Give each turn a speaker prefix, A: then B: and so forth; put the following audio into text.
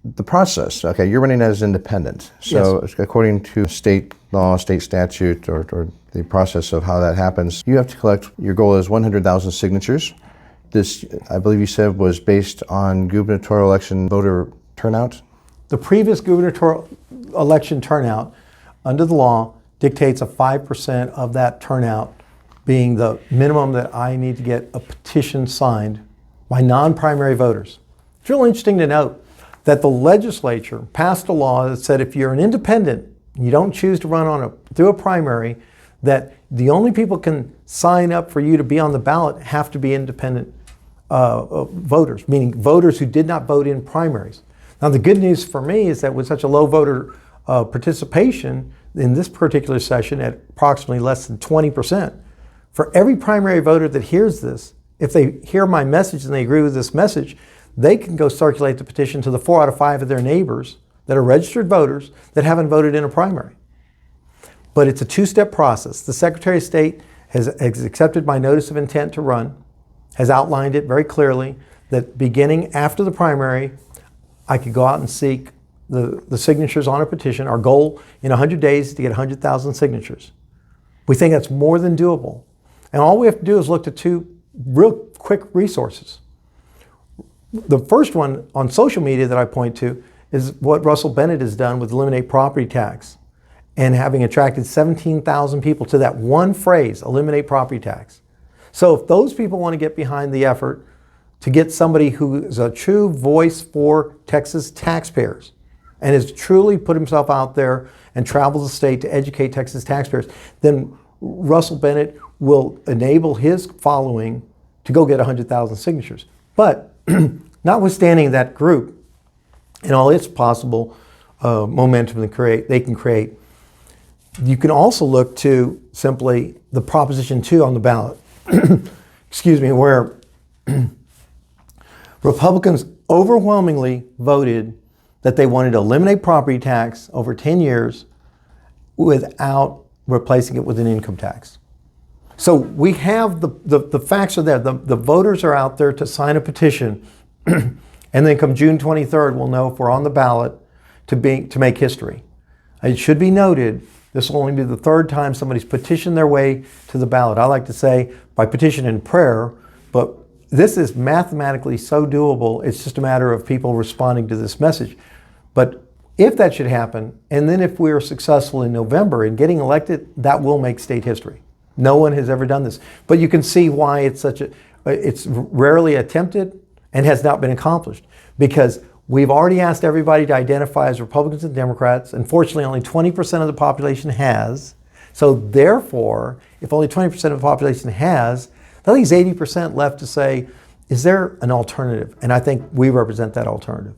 A: the process, okay, you're running as independent. So
B: Yes.
A: according to state law, state statute, or the process of how that happens, you have to collect, your goal is 100,000 signatures. This, I believe you said, was based on gubernatorial election voter turnout?
B: The previous gubernatorial election turnout under the law dictates a 5% of that turnout being the minimum that I need to get a petition signed by non-primary voters. It's really interesting to note that the legislature passed a law that said if you're an independent, you don't choose to run through a primary, that the only people can sign up for you to be on the ballot have to be independent voters, meaning voters who did not vote in primaries. Now the good news for me is that with such a low voter participation in this particular session at approximately less than 20%, for every primary voter that hears this, if they hear my message and they agree with this message, they can go circulate the petition to the 4 out of 5 of their neighbors that are registered voters that haven't voted in a primary. But it's a two-step process. The Secretary of State has accepted my notice of intent to run, has outlined it very clearly that beginning after the primary, I could go out and seek the signatures on a petition. Our goal in 100 days is to get 100,000 signatures. We think that's more than doable. And all we have to do is look to two real quick resources. The first one on social media that I point to is what Russell Bennett has done with Eliminate Property Tax and having attracted 17,000 people to that one phrase, eliminate property tax. So if those people want to get behind the effort to get somebody who is a true voice for Texas taxpayers and has truly put himself out there and traveled the state to educate Texas taxpayers, then Russell Bennett will enable his following to go get 100,000 signatures. But notwithstanding that group and all its possible momentum they can create, you can also look to simply the Proposition 2 on the ballot, excuse me, where Republicans overwhelmingly voted that they wanted to eliminate property tax over 10 years without replacing it with an income tax. So we have the facts are there. The voters are out there to sign a petition, and then come June 23rd, we'll know if we're on the ballot to make history. It should be noted, this will only be the third time somebody's petitioned their way to the ballot. I like to say by petition and prayer, but this is mathematically so doable, it's just a matter of people responding to this message. But if that should happen, and then if we are successful in November in getting elected, that will make state history. No one has ever done this. But you can see why it's rarely attempted and has not been accomplished. Because we've already asked everybody to identify as Republicans and Democrats. Unfortunately, only 20% of the population has. So therefore, if only 20% of the population has, that leaves 80% left to say, is there an alternative? And I think we represent that alternative.